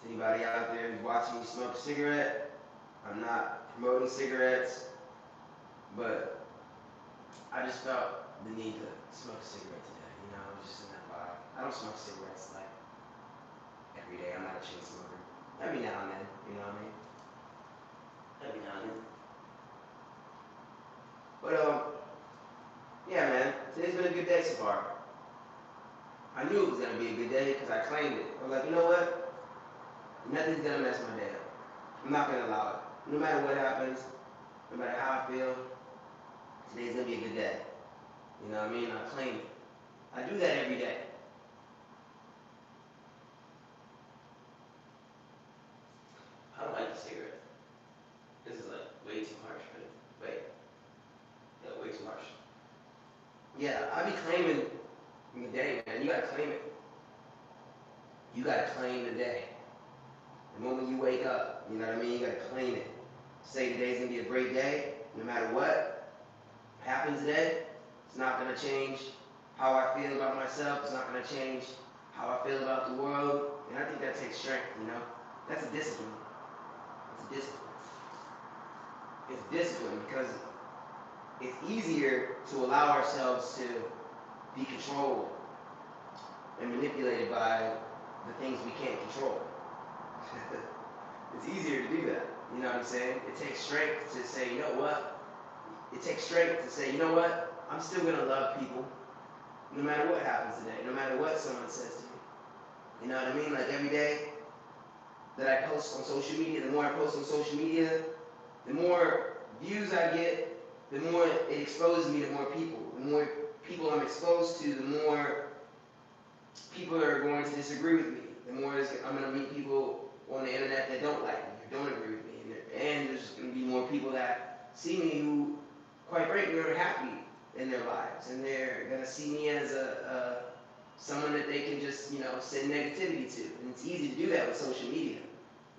To anybody out there who's watching me smoke a cigarette, I'm not promoting cigarettes, but I just felt the need to smoke a cigarette today. You know, I'm just in that vibe. I don't smoke cigarettes like every day. I'm not a chain smoker. Every now and then, you know what I mean? Every now and then. But yeah, man, today's been a good day so far. I knew it was gonna be a good day because I claimed it. I was like, you know what? Nothing's gonna mess my day up. I'm not gonna allow it. No matter what happens, no matter how I feel, today's gonna be a good day. You know what I mean? I claim it. I do that every day. I don't like the cigarette. This is like way too harsh, but wait, yeah, way too harsh. Yeah, I be claiming the day, man. You gotta claim it. You gotta claim the day. The moment you wake up, you know what I mean? You gotta claim it. Say today's gonna be a great day, no matter what happens today. It's not gonna change how I feel about myself. It's not gonna change how I feel about the world. And I think that takes strength, you know? That's a discipline. It's a discipline. It's discipline because it's easier to allow ourselves to be controlled and manipulated by the things we can't control. It's easier to do that. You know what I'm saying? It takes strength to say, you know what? It takes strength to say, you know what? I'm still gonna love people no matter what happens today, no matter what someone says to me. You know what I mean? Like every day that I post on social media, the more I post on social media, the more views I get, the more it exposes me to more people. The more people I'm exposed to, the more people are going to disagree with me. The more I'm going to meet people on the internet that don't like me or don't agree with me. And there's going to be more people that see me who, quite frankly, are happy in their lives. And they're going to see me as someone that they can just, you know, send negativity to. And it's easy to do that with social media.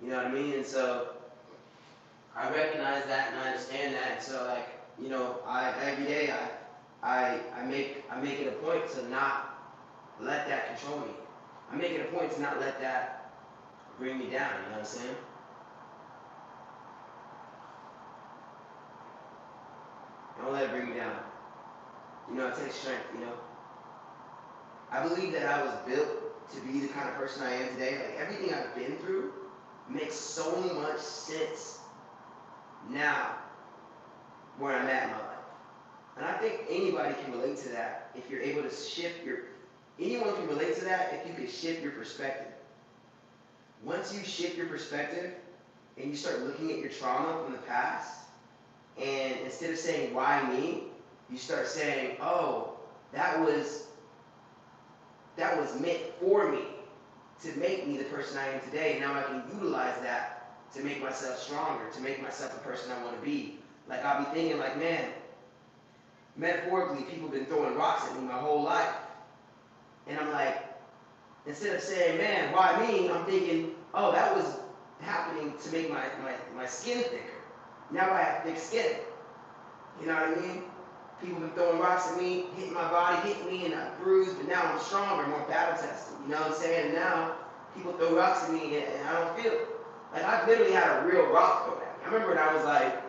You know what I mean? And so I recognize that and I understand that. And so, like, you know, every day I make it a point to not let that control me. I make it a point to not let that bring me down, you know what I'm saying? Don't let it bring me down. You know, it takes strength, you know? I believe that I was built to be the kind of person I am today. Like, everything I've been through makes so much sense now where I'm at in my life. And I think anybody can relate to that if you're able to shift your, anyone can relate to that if you can shift your perspective. Once you shift your perspective and you start looking at your trauma from the past, and instead of saying, why me, you start saying, oh, that was meant for me to make me the person I am today. Now I can utilize that to make myself stronger, to make myself the person I want to be. Like, I'll be thinking like, man, metaphorically, people have been throwing rocks at me my whole life. And I'm like, instead of saying, man, why me? I'm thinking, oh, that was happening to make my skin thicker. Now I have thick skin. You know what I mean? People have been throwing rocks at me, hitting my body, hitting me, and I'm bruised, but now I'm stronger, more battle tested. You know what I'm saying? And now people throw rocks at me, and I don't feel it. Like, I've literally had a real rock thrown at me. I remember when I was like,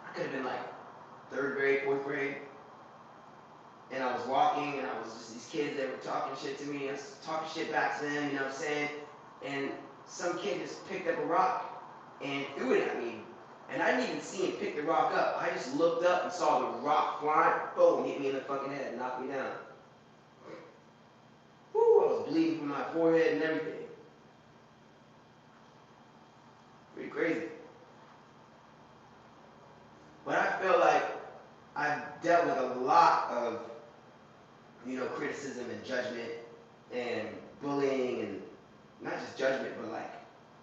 I could have been like 3rd grade, 4th grade, and I was walking, and I was just these kids that were talking shit to me. I was talking shit back to them, you know what I'm saying? And some kid just picked up a rock and threw it at me. And I didn't even see him pick the rock up. I just looked up and saw the rock flying, boom, hit me in the fucking head, knocked me down. Woo, I was bleeding from my forehead and everything. Pretty crazy. But I feel like I've dealt with a lot of, you know, criticism and judgment and bullying, and not just judgment, but like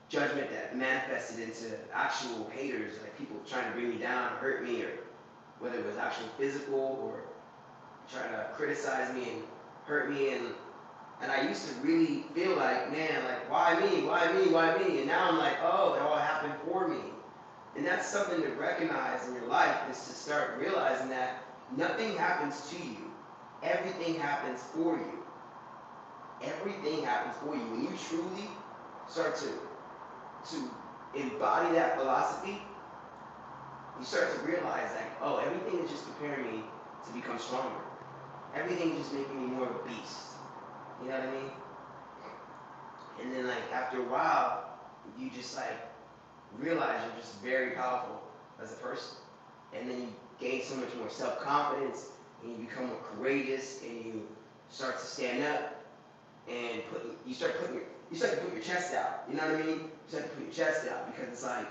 judgment that manifested into actual haters, like people trying to bring me down, hurt me, or whether it was actually physical or trying to criticize me and hurt me. And I used to really feel like, man, like, why me, why me, why me? And now I'm like, oh, it all happened for me. And that's something to recognize in your life, is to start realizing that nothing happens to you. Everything happens for you. Everything happens for you. When you truly start to embody that philosophy, you start to realize like, oh, everything is just preparing me to become stronger. Everything is just making me more of a beast. You know what I mean? And then like after a while, you just like realize you're just very powerful as a person. And then you gain so much more self-confidence, and you become more courageous, and you start to stand up and you start to put your chest out. You know what I mean? You start to put your chest out because it's like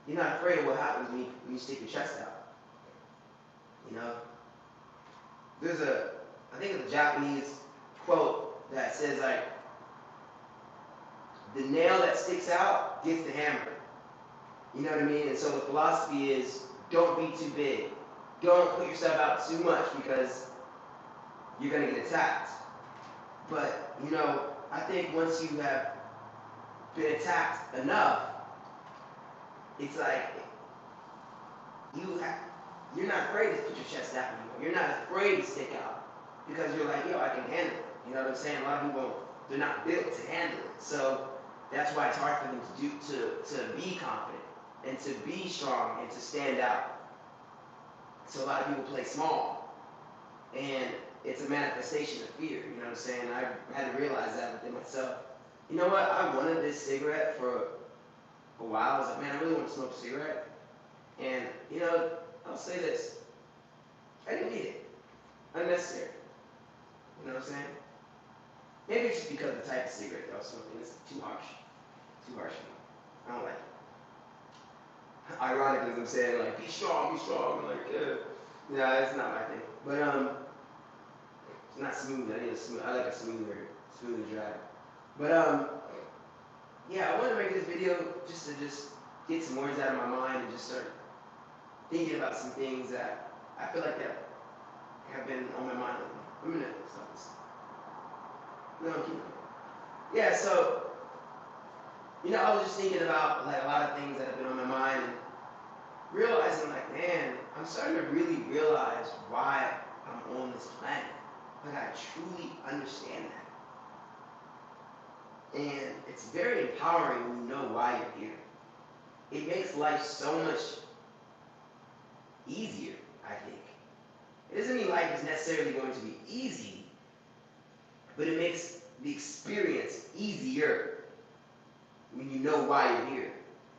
you're not afraid of what happens when you stick your chest out. You know? I think it's a Japanese quote that says like, the nail that sticks out gets the hammer. You know what I mean? And so the philosophy is, don't be too big. Don't put yourself out too much because you're going to get attacked. But, you know, I think once you have been attacked enough, it's like you're not afraid to put your chest out anymore. You're not afraid to stick out because you're like, yo, I can handle it. You know what I'm saying? A lot of people, they're not built to handle it. So that's why it's hard for them to be confident and to be strong and to stand out. So a lot of people play small, and it's a manifestation of fear. You know what I'm saying? I had to realize that within myself. You know what? I wanted this cigarette for a while. I was like, man, I really want to smoke a cigarette. And, you know, I'll say this. I didn't need it. Unnecessary. You know what I'm saying? Maybe it's just because of the type of cigarette that I was smoking. It's too harsh. Too harsh for me. I don't like it. Ironically, as I'm saying, like, be strong, I'm like, yeah, it's not my thing. But, it's not smooth. I like a smoother drive. But, yeah, I wanted to make this video just to get some words out of my mind and just start thinking about some things that I feel like that have been on my mind lately. I'm gonna stop this. No, keep going. Yeah, so, you know, I was just thinking about like a lot of things that have been on my mind and realizing like, man, I'm starting to really realize why I'm on this planet. Like I truly understand that. And it's very empowering when you know why you're here. It makes life so much easier, I think. It doesn't mean life is necessarily going to be easy, but it makes the experience easier when you know why you're here.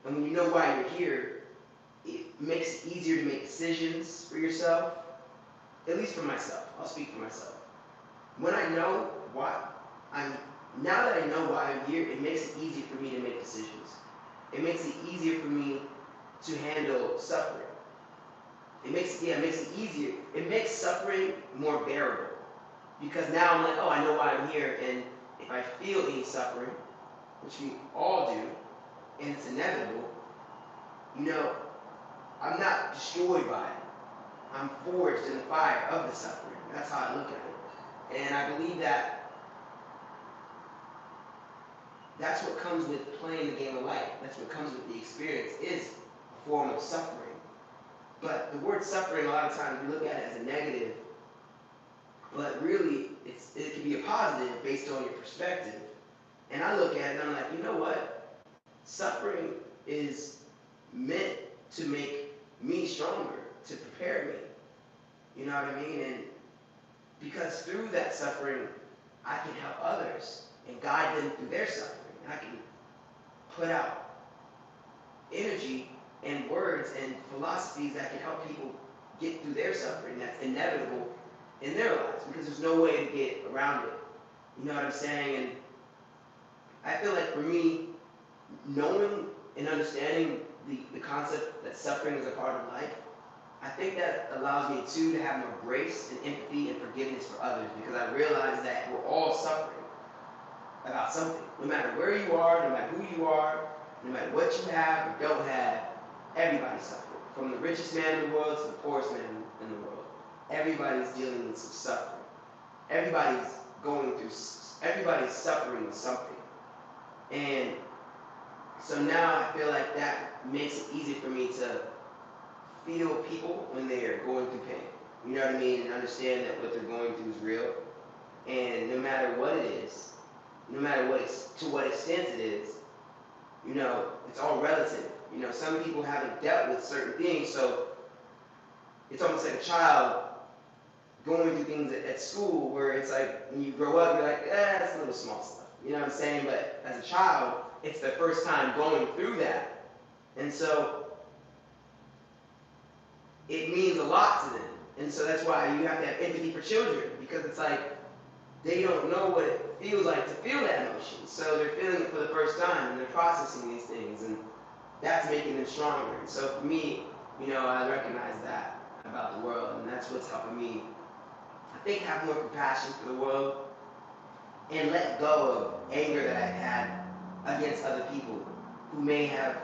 And when you know why you're here, it makes it easier to make decisions for yourself, at least for myself. I'll speak for myself. When I know now that I know why I'm here, it makes it easier for me to make decisions. It makes it easier for me to handle suffering. It makes it easier. It makes suffering more bearable. Because now I'm like, oh, I know why I'm here, and if I feel any suffering, which we all do, and it's inevitable, you know, I'm not destroyed by it. I'm forged in the fire of the suffering. That's how I look at it. And I believe that that's what comes with playing the game of life. That's what comes with the experience, is a form of suffering. But the word suffering, a lot of times we look at it as a negative, but really it can be a positive based on your perspective. And I look at it and I'm like, you know what? Suffering is meant to make me stronger, to prepare me. You know what I mean? And because through that suffering, I can help others and guide them through their suffering. And I can put out energy and words and philosophies that can help people get through their suffering that's inevitable in their lives, because there's no way to get around it. You know what I'm saying? And I feel like for me, knowing and understanding the concept that suffering is a part of life, I think that allows me too to have more grace and empathy and forgiveness for others, because I realize that we're all suffering about something. No matter where you are, no matter who you are, no matter what you have or don't have, everybody's suffering. From the richest man in the world to the poorest man in the world. Everybody's dealing with some suffering. Everybody's suffering with something. And so now I feel like that makes it easy for me to feel people when they are going through pain. You know what I mean? And understand that what they're going through is real. And no matter what it is, no matter to what extent it is, it's all relative. Some people haven't dealt with certain things, so it's almost like a child going through things at school where it's like when you grow up, you're like, it's a little small stuff. You know what I'm saying? But as a child, it's the first time going through that. And so it means a lot to them. And so that's why you have to have empathy for children, because it's like they don't know what it feels like to feel that emotion. So they're feeling it for the first time and they're processing these things, and that's making them stronger. And so for me, I recognize that about the world, and that's what's helping me, I think, have more compassion for the world and let go of anger that I've had against other people who may have,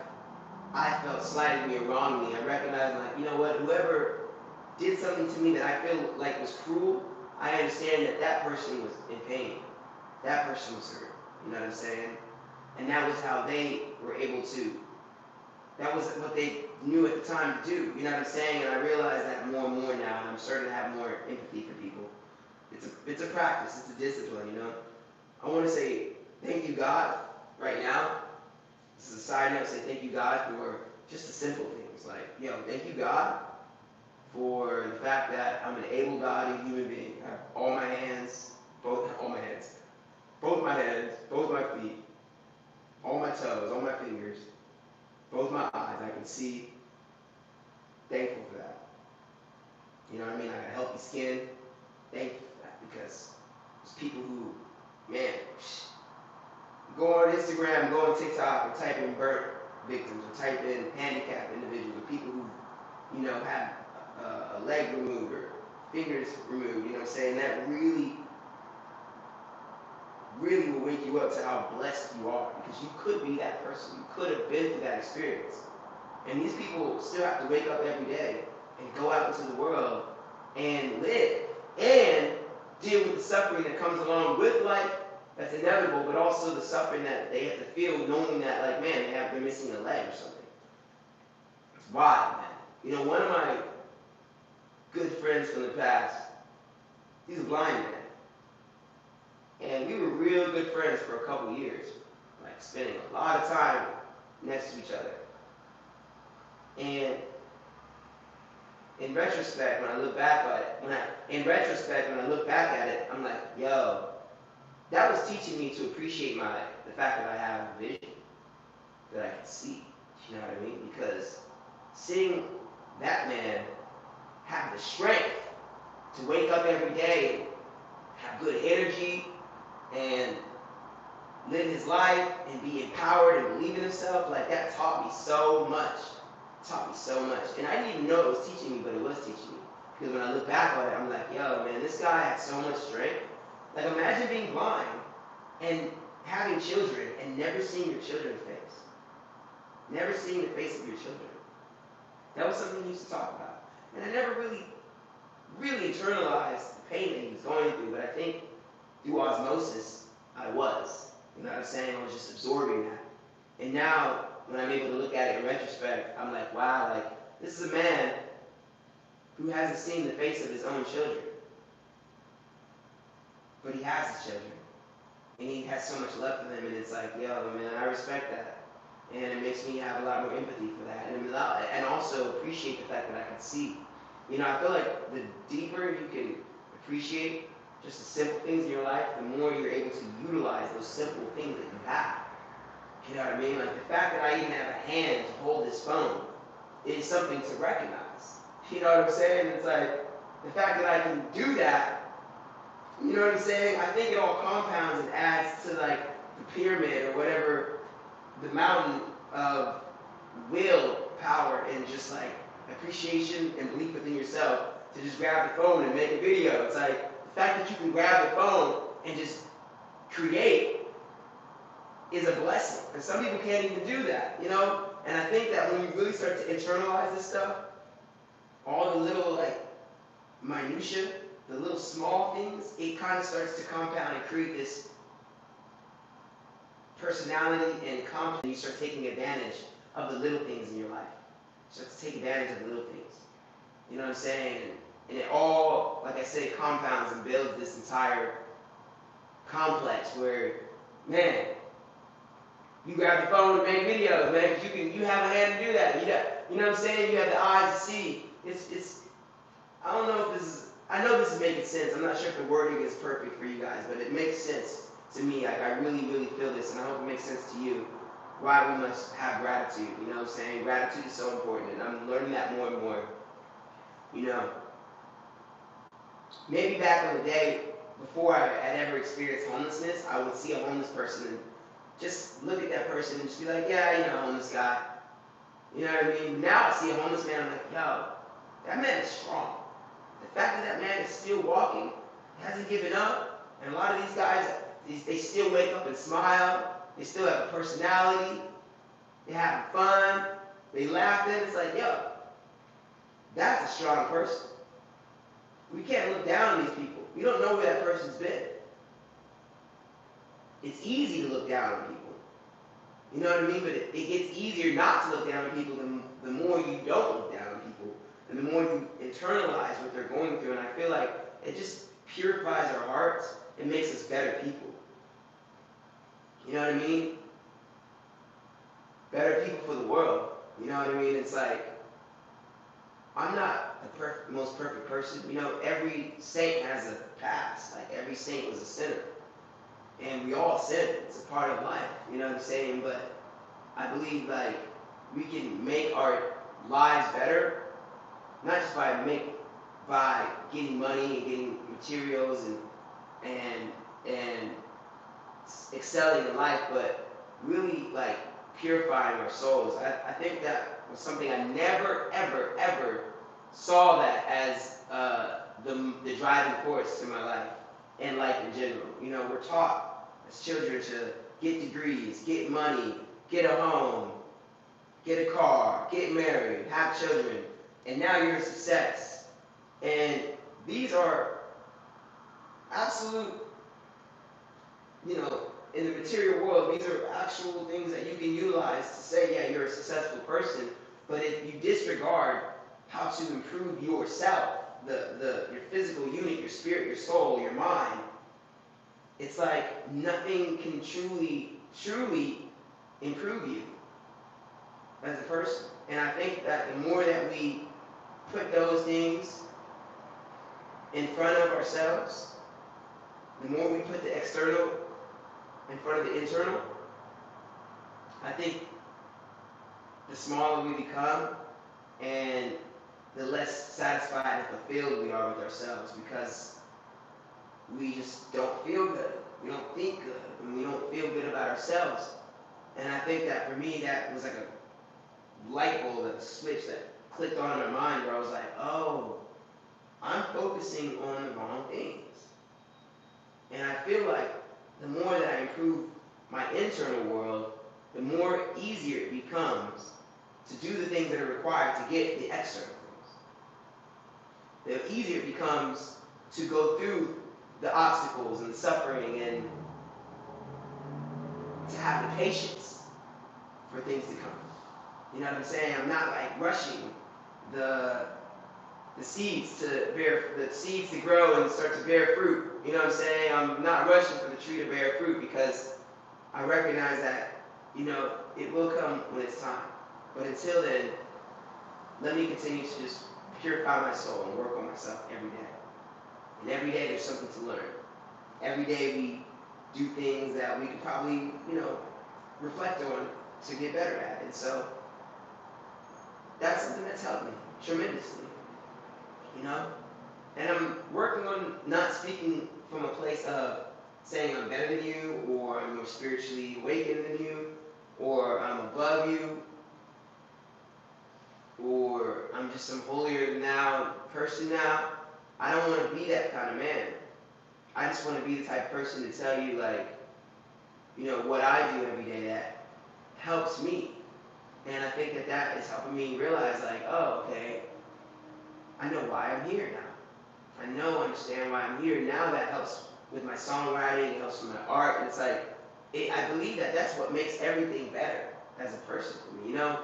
I felt, slighted me or wronged me. I recognize, like, you know what, whoever did something to me that I feel like was cruel, I understand that that person was in pain. That person was hurt. You know what I'm saying? And that was how they were able to, that was what they knew at the time to do. You know what I'm saying? And I realize that more and more now, and I'm starting to have more empathy for people. It's a practice. It's a discipline, I want to say thank you, God, right now. This is a side note. Say thank you, God, for just the simple things. Like, thank you, God, for the fact that I'm an able-bodied human being. I have all my hands, both my hands, both my feet, all my toes, all my fingers, both my eyes. I can see. Thankful for that. You know what I mean? I got a healthy skin. Thankful for that, because there's people who, man, go on Instagram, go on TikTok, and type in burnt victims, or type in handicapped individuals, or people who, have a leg removed or fingers removed. You know what I'm saying? That really, really will wake you up to how blessed you are, because you could be that person. You could have been through that experience. And these people still have to wake up every day and go out into the world and live and deal with the suffering that comes along with life that's inevitable, but also the suffering that they have to feel knowing that, like, man, they're missing a leg or something. It's wild, man. One of my good friends from the past, he's a blind man. And we were real good friends for a couple years, like spending a lot of time next to each other. And in retrospect, when I look back at it, I'm like, yo, that was teaching me to appreciate the fact that I have a vision, that I can see. You know what I mean? Because seeing that man have the strength to wake up every day, have good energy, and live his life and be empowered and believe in himself, like, that taught me so much. And I didn't even know it was teaching me, but it was teaching me. Because when I look back on it, I'm like, yo, man, this guy had so much strength. Like, imagine being blind and having children and never seeing your children's face. Never seeing the face of your children. That was something he used to talk about. And I never really internalized the pain that he was going through, but I think through osmosis, I was. You know what I'm saying? I was just absorbing that. And now, when I'm able to look at it in retrospect, I'm like, wow, like, this is a man who hasn't seen the face of his own children. But he has his children. And he has so much love for them, and it's like, yo, man, I respect that. And it makes me have a lot more empathy for that. And also appreciate the fact that I can see. I feel like the deeper you can appreciate just the simple things in your life, the more you're able to utilize those simple things that you have. You know what I mean? Like, the fact that I even have a hand to hold this phone is something to recognize. You know what I'm saying? It's like, the fact that I can do that, you know what I'm saying? I think it all compounds and adds to, like, the pyramid or whatever, the mountain of will, power, and just, like, appreciation and belief within yourself to just grab the phone and make a video. It's like, the fact that you can grab the phone and just create is a blessing. And some people can't even do that, And I think that when you really start to internalize this stuff, all the little, like, minutia, the little small things, it kind of starts to compound and create this personality and confidence. You start taking advantage of the little things in your life. You start to take advantage of the little things. You know what I'm saying? And it all, like I say, compounds and builds this entire complex where, man, you grab the phone and make videos, man, because you have a hand to do that. You know what I'm saying? You have the eyes to see. It's I don't know if this is, I know this is making sense. I'm not sure if the wording is perfect for you guys, but it makes sense to me. Like, I really, really feel this, and I hope it makes sense to you, why we must have gratitude. You know what I'm saying? Gratitude is so important, and I'm learning that more and more. You know, maybe back in the day, before I had ever experienced homelessness, I would see a homeless person and just look at that person and just be like, yeah, you know, homeless guy. You know what I mean? Now I see a homeless man, I'm like, yo, that man is strong. The fact that that man is still walking, hasn't given up, and a lot of these guys, they still wake up and smile, they still have a personality, they're having fun, they laughing, it's like, yo, that's a strong person. We can't look down on these people. We don't know where that person's been. It's easy to look down on people. You know what I mean? But it gets easier not to look down on people the more you don't look down on people, and the more you internalize what they're going through. And I feel like it just purifies our hearts and makes us better people. You know what I mean? Better people for the world. You know what I mean? It's like, I'm not the most perfect person. You know, every saint has a past. Like, every saint was a sinner. And we all sin. It's a part of life. You know what I'm saying? But I believe, like, we can make our lives better, not just by getting money and getting materials and excelling in life, but really, like, purifying our souls. I think that was something I never, ever, ever saw that as the driving force in my life and life in general. You know, we're taught as children to get degrees, get money, get a home, get a car, get married, have children, and now you're a success. And these are absolute, you know, in the material world, these are actual things that you can utilize to say, yeah, you're a successful person. But if you disregard how to improve yourself, your physical unit, your spirit, your soul, your mind, it's like nothing can truly improve you as a person. And I think that the more that we put those things in front of ourselves, the more we put the external in front of the internal, I think the smaller we become and the less satisfied and fulfilled we are with ourselves, because we just don't feel good. We don't think good, and we don't feel good about ourselves. And I think that for me, that was like a light bulb, a switch that clicked on in my mind, where I was like, oh, I'm focusing on the wrong things. And I feel like the more that I improve my internal world, the more easier it becomes to do the things that are required to get the external things. The easier it becomes to go through the obstacles and the suffering, and to have the patience for things to come. You know what I'm saying? I'm not like rushing the seeds to grow and start to bear fruit. You know what I'm saying? I'm not rushing for the tree to bear fruit, because I recognize that, you know, it will come when it's time. But until then, let me continue to just purify my soul and work on myself every day. And every day there's something to learn. Every day we do things that we could probably, you know, reflect on to get better at. And so that's something that's helped me tremendously, you know? And I'm working on not speaking from a place of saying I'm better than you, or I'm more spiritually awakened than you, or I'm above you, or I'm just some holier than thou person now. I don't want to be that kind of man. I just want to be the type of person to tell you, like, you know, what I do every day that helps me. And I think that that is helping me realize, like, oh, okay, I know why I'm here now. I understand why I'm here. Now that helps with my songwriting, it helps with my art. And it's like, I believe that that's what makes everything better as a person for me, you know?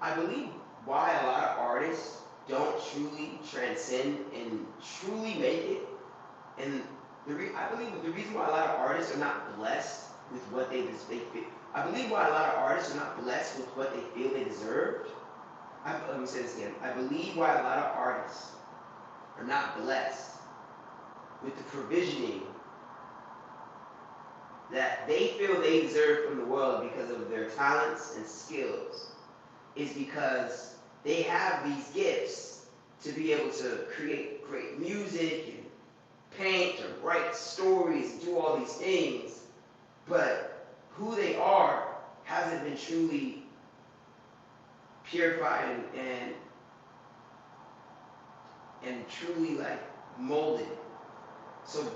I believe why a lot of artists don't truly transcend and truly make it And I believe the reason why a lot of artists are not blessed with what they feel. I believe why a lot of artists are not blessed with what they feel they deserved. Let me say this again. I believe why a lot of artists are not blessed with the provisioning that they feel they deserve from the world because of their talents and skills is because they have these gifts to be able to create great music and paint or write stories and do all these things, but who they are hasn't been truly purified and truly like molded. So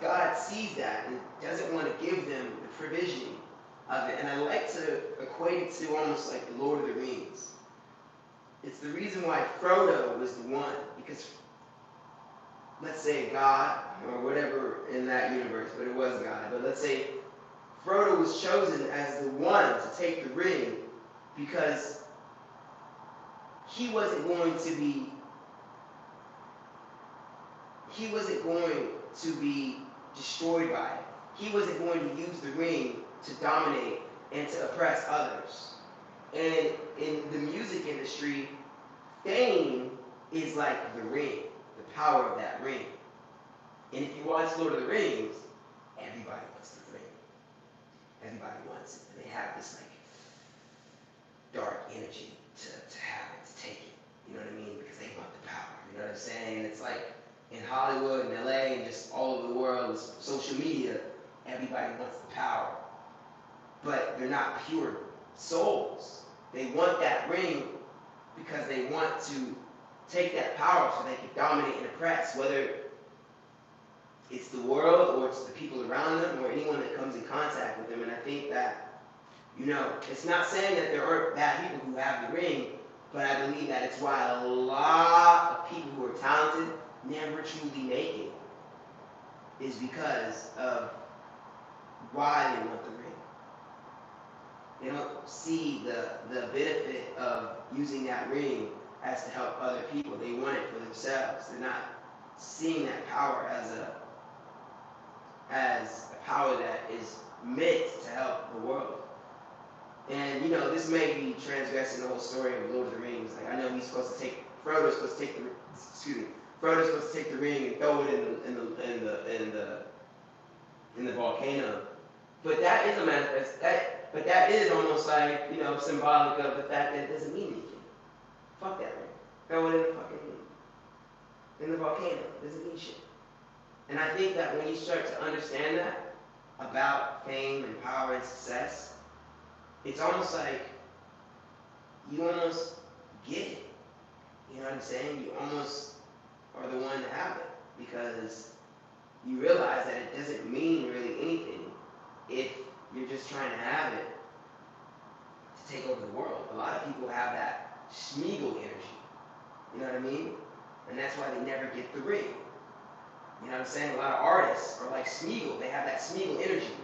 God sees that and doesn't want to give them the provisioning of it. And I like to equate it to almost like the Lord of the Rings. It's the reason why Frodo was the one, because let's say God, or whatever in that universe, but it was God, but let's say Frodo was chosen as the one to take the ring because he wasn't going to be destroyed by it. He wasn't going to use the ring to dominate and to oppress others. And in the music industry, fame is like the ring, the power of that ring. And if you watch Lord of the Rings, everybody wants the ring. Everybody wants it. And they have this like dark energy to have it, to take it. You know what I mean? Because they want the power. You know what I'm saying? And it's like in Hollywood and LA and just all over the world with social media, everybody wants the power. But they're not pure souls. They want that ring because they want to take that power so they can dominate and oppress, whether it's the world or it's the people around them or anyone that comes in contact with them. And I think that, it's not saying that there aren't bad people who have the ring, but I believe that it's why a lot of people who are talented never truly make it, is because of why they want the ring. They don't see the benefit of using that ring as to help other people. They want it for themselves. They're not seeing that power as a power that is meant to help the world. And this may be transgressing the whole story of Lord of the Rings. Like I know Frodo's supposed to take the ring and throw it in the volcano. But that is a manifest. But that is almost like symbolic of the fact that it doesn't mean anything. Fuck that ring. Throw it in the volcano. It doesn't mean shit. And I think that when you start to understand that about fame and power and success, it's almost like you almost get it. You know what I'm saying? You almost are the one to have it because you realize that it doesn't mean really anything if you're just trying to have it to take over the world. A lot of people have that Schmeagol energy. You know what I mean? And that's why they never get the ring. You know what I'm saying? A lot of artists are like Schmeagol. They have that Schmeagol energy.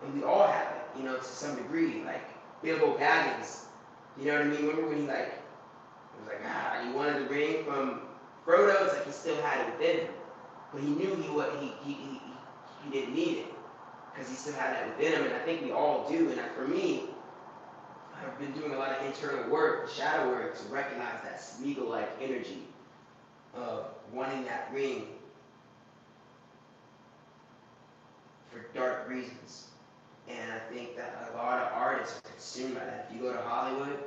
And we all have it, to some degree. Like Bilbo Baggins. You know what I mean? Remember when he he wanted the ring from Frodo? It's like he still had it within him. But he knew he didn't need it. Because he still had that within him. And I think we all do. And for me, I've been doing a lot of internal work, shadow work, to recognize that Schmeagol-like energy of wanting that ring for dark reasons. And I think that a lot of artists are consumed by that. If you go to Hollywood,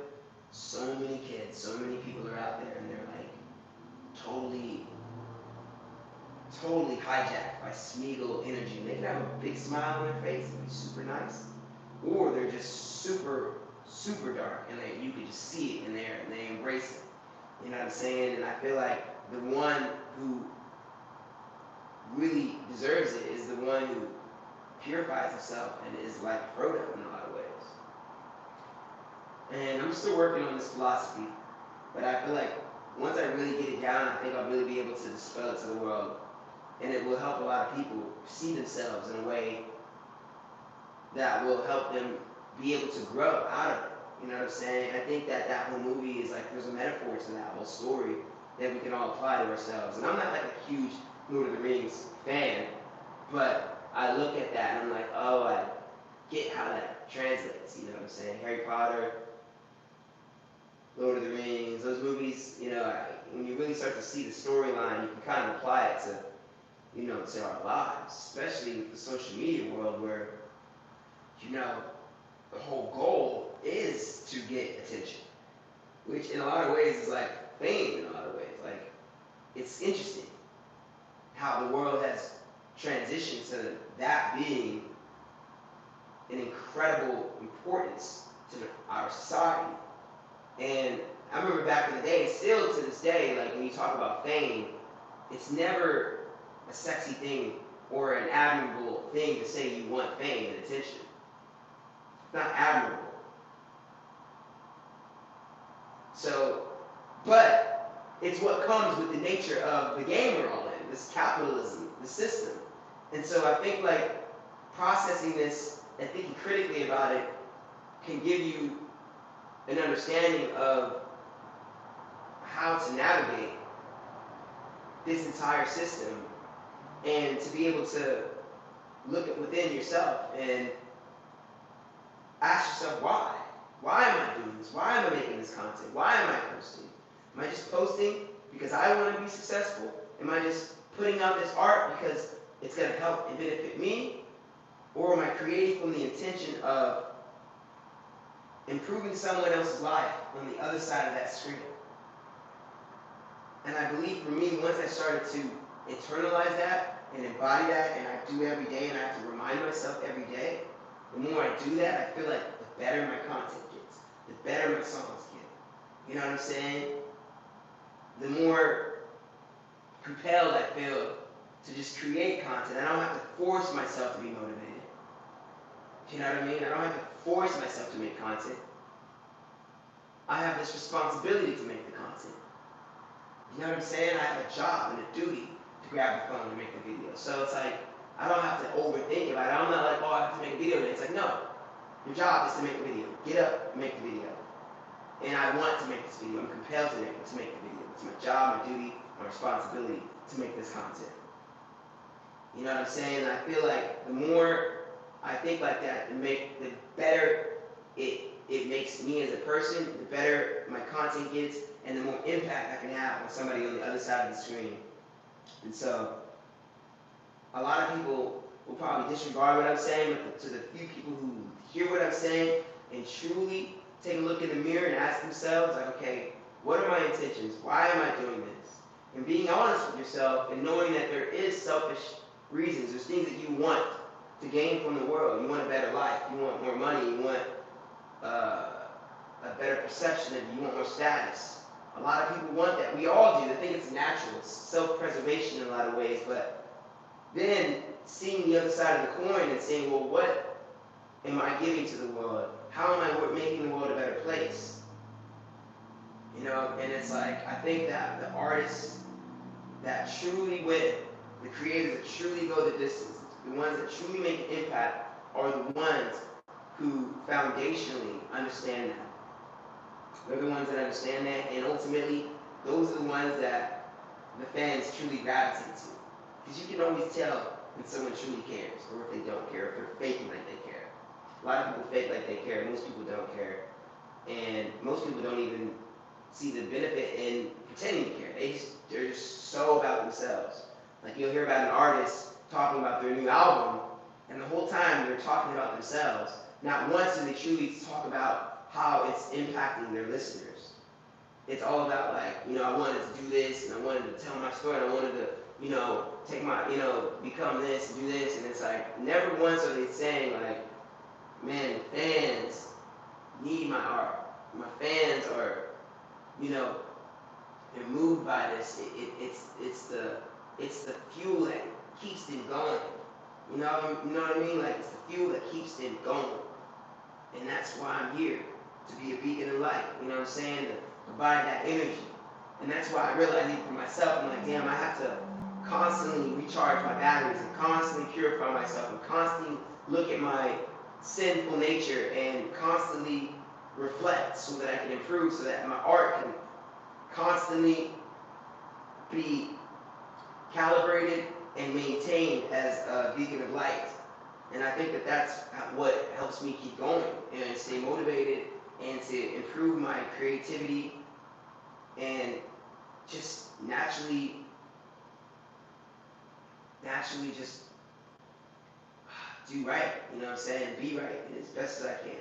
so many kids, so many people are out there and they're like totally hijacked by Schmeagol energy. And they can have a big smile on their face and be super nice. Or they're just super, super dark and you can just see it in there and they embrace it. You know what I'm saying? And I feel like the one who really deserves it is the one who purifies himself and is like Frodo in a lot of ways. And I'm still working on this philosophy, but I feel like once I really get it down, I think I'll really be able to dispel it to the world. And it will help a lot of people see themselves in a way that will help them be able to grow out of it. You know what I'm saying? I think that whole movie is like, there's a metaphor to that whole story that we can all apply to ourselves. And I'm not like a huge Lord of the Rings fan, But I look at that and I'm like, oh, I get how that translates, you know what I'm saying? Harry Potter, Lord of the Rings, those movies, when you really start to see the storyline, you can kind of apply it to, to our lives, especially with the social media world where, the whole goal is to get attention, which in a lot of ways is like fame in a lot of ways. Like, it's interesting how the world has transitioned to that being an incredible importance to our society. And I remember back in the day, and still to this day, like when you talk about fame, it's never a sexy thing or an admirable thing to say you want fame and attention. It's not admirable. So, but it's what comes with the nature of the game we're all in, this capitalism, the system. And so I think like processing this and thinking critically about it can give you an understanding of how to navigate this entire system and to be able to look at within yourself and ask yourself why. Why am I doing this? Why am I making this content? Why am I posting? Am I just posting because I want to be successful? Am I just putting out this art because it's going to help and benefit me? Or am I creating from the intention of improving someone else's life on the other side of that screen? And I believe for me, once I started to internalize that and embody that, and I do every day, and I have to remind myself every day, the more I do that, I feel like the better my content gets, the better my songs get. You know what I'm saying? The more compelled I feel to just create content. I don't have to force myself to be motivated. You know what I mean? I don't have to force myself to make content. I have this responsibility to make the content. You know what I'm saying? I have a job and a duty to grab the phone and make the video. So it's like, I don't have to overthink about it. I'm not like, oh, I have to make a video today. It's like, no. Your job is to make a video. Get up and make the video. And I want to make this video. I'm compelled to make the video. It's my job, my duty, my responsibility to make this content. You know what I'm saying? I feel like the more I think like that, the better it makes me as a person, the better my content gets, and the more impact I can have on somebody on the other side of the screen. And so, a lot of people will probably disregard what I'm saying, but to the few people who hear what I'm saying and truly take a look in the mirror and ask themselves, like, okay, what are my intentions? Why am I doing this? And being honest with yourself and knowing that there is selfish reasons. There's things that you want to gain from the world. You want a better life. You want more money. You want a better perception of you. You want more status. A lot of people want that. We all do. I think it's natural. It's self-preservation in a lot of ways. But then seeing the other side of the coin and saying, well, what am I giving to the world? How am I making the world a better place? You know, and it's like, I think that the artists that truly win, the creators that truly go the distance, the ones that truly make an impact are the ones who foundationally understand that. They're the ones that understand that, and ultimately, those are the ones that the fans truly gravitate to. Because you can always tell when someone truly cares, or if they don't care, if they're faking like they care. A lot of people fake like they care, most people don't care. And most people don't even see the benefit in pretending to care. They're just so about themselves. Like you'll hear about an artist talking about their new album, and the whole time they're talking about themselves. Not once do they truly talk about how it's impacting their listeners. It's all about like, I wanted to do this, and I wanted to tell my story, and I wanted to, take my, become this and do this, and it's like, never once are they saying like, man, the fans need my art. My fans are, they're moved by this. It's the fuel that keeps them going. You know what I mean? Like it's the fuel that keeps them going. And that's why I'm here, to be a beacon of light. You know what I'm saying? To provide that energy. And that's why I realize even for myself, I'm like, damn, I have to constantly recharge my batteries and constantly purify myself and constantly look at my sinful nature and constantly reflect so that I can improve, so that my art can constantly be calibrated and maintained seen as a beacon of light. And I think that that's what helps me keep going and stay motivated and to improve my creativity and just naturally just do right, you know what I'm saying? Be right as best as I can.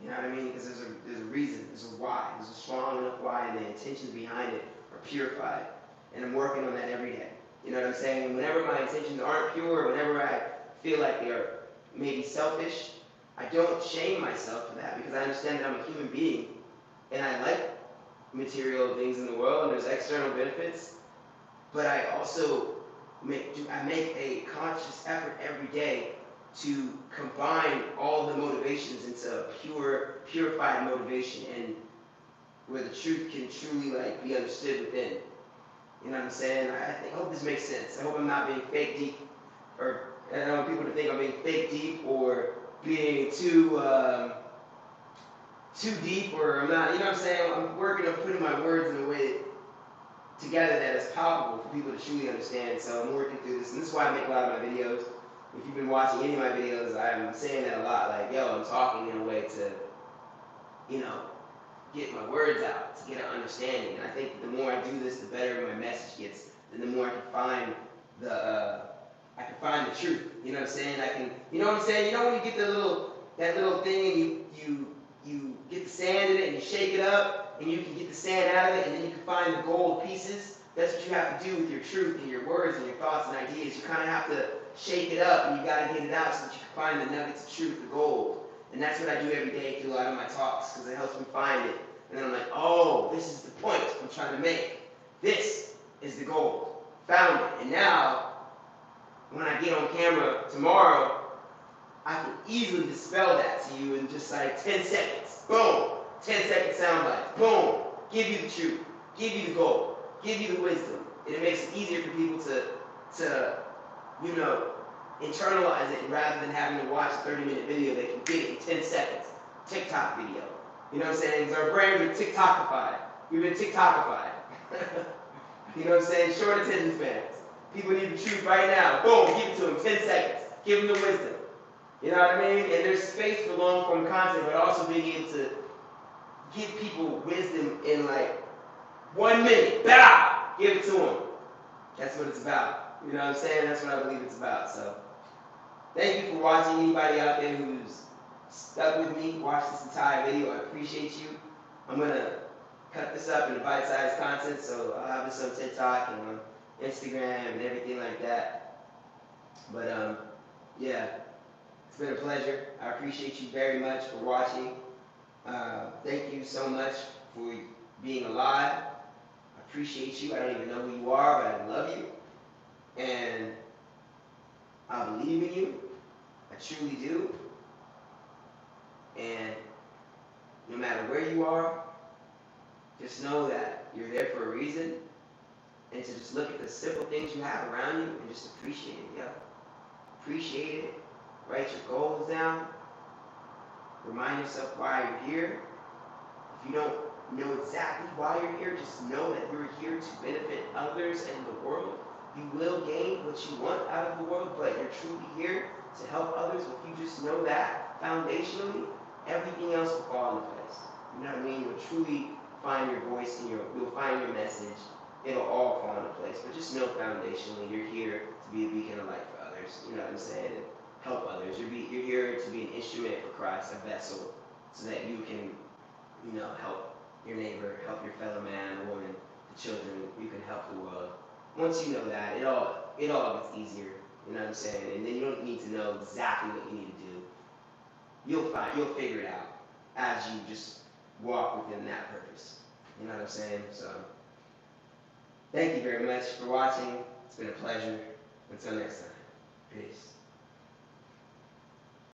You know what I mean? Because there's a reason, there's a why, there's a strong enough why, and the intentions behind it are purified. And I'm working on that every day. You know what I'm saying? Whenever my intentions aren't pure, whenever I feel like they're maybe selfish, I don't shame myself for that because I understand that I'm a human being and I like material things in the world and there's external benefits, but I also make a conscious effort every day to combine all the motivations into a purified motivation, and where the truth can truly like be understood within. You know what I'm saying? I hope this makes sense. I hope I'm not being fake deep, or I don't want people to think I'm being fake deep or being too deep, or I'm not. You know what I'm saying? I'm working on putting my words in a way together that is palpable for people to truly understand. So I'm working through this, and this is why I make a lot of my videos. If you've been watching any of my videos, I'm saying that a lot. Like, yo, I'm talking in a way to, you know, get my words out, to get an understanding. And I think the more I do this, the better my message gets, and the more I can find the truth. You know what I'm saying? You know what I'm saying? You know when you get that little thing and you get the sand in it and you shake it up and you can get the sand out of it and then you can find the gold pieces. That's what you have to do with your truth and your words and your thoughts and ideas. You kind of have to shake it up and you got to get it out so that you can find the nuggets of truth, the gold. And that's what I do every day through a lot of my talks, because it helps me find it. And then I'm like, oh, this is the point I'm trying to make. This is the gold. Found it. And now, when I get on camera tomorrow, I can easily dispel that to you in just like 10 seconds. Boom. 10-second soundbite. Boom. Give you the truth. Give you the gold. Give you the wisdom. And it makes it easier for people to you know, internalize it rather than having to watch a 30-minute video. They can get it in 10 seconds. TikTok video. You know what I'm saying? Because our brains are TikTokified. We've been TikTokified. You know what I'm saying? Short attention spans. People need the truth right now. Boom, give it to them. 10 seconds. Give them the wisdom. You know what I mean? And there's space for long form content, but also being able to give people wisdom in like 1 minute. Bow! Give it to them. That's what it's about. You know what I'm saying? That's what I believe it's about. So, thank you for watching. Anybody out there who's stuck with me, watch this entire video. I appreciate you. I'm going to cut this up into bite-sized content, so I'll have this on TikTok and on Instagram and everything like that. But, yeah, it's been a pleasure. I appreciate you very much for watching. Thank you so much for being alive. I appreciate you. I don't even know who you are, but I love you. And I believe in you. I truly do. And no matter where you are, just know that you're there for a reason. And to just look at the simple things you have around you and just appreciate it, yo. Appreciate it. Write your goals down. Remind yourself why you're here. If you don't know exactly why you're here, just know that you're here to benefit others and the world. You will gain what you want out of the world, but you're truly here to help others. If you just know that foundationally, everything else will fall into place. You know what I mean? You'll truly find your voice and you'll find your message. It'll all fall into place. But just know foundationally, you're here to be a beacon of light for others. You know what I'm saying? And help others. You're here to be an instrument for Christ, a vessel, so that you can, you know, help your neighbor, help your fellow man or woman, the children. You can help the world. Once you know that, it all gets easier. You know what I'm saying? And then you don't need to know exactly what you need to do. You'll figure it out as you just walk within that purpose. You know what I'm saying? So, thank you very much for watching. It's been a pleasure. Until next time. Peace.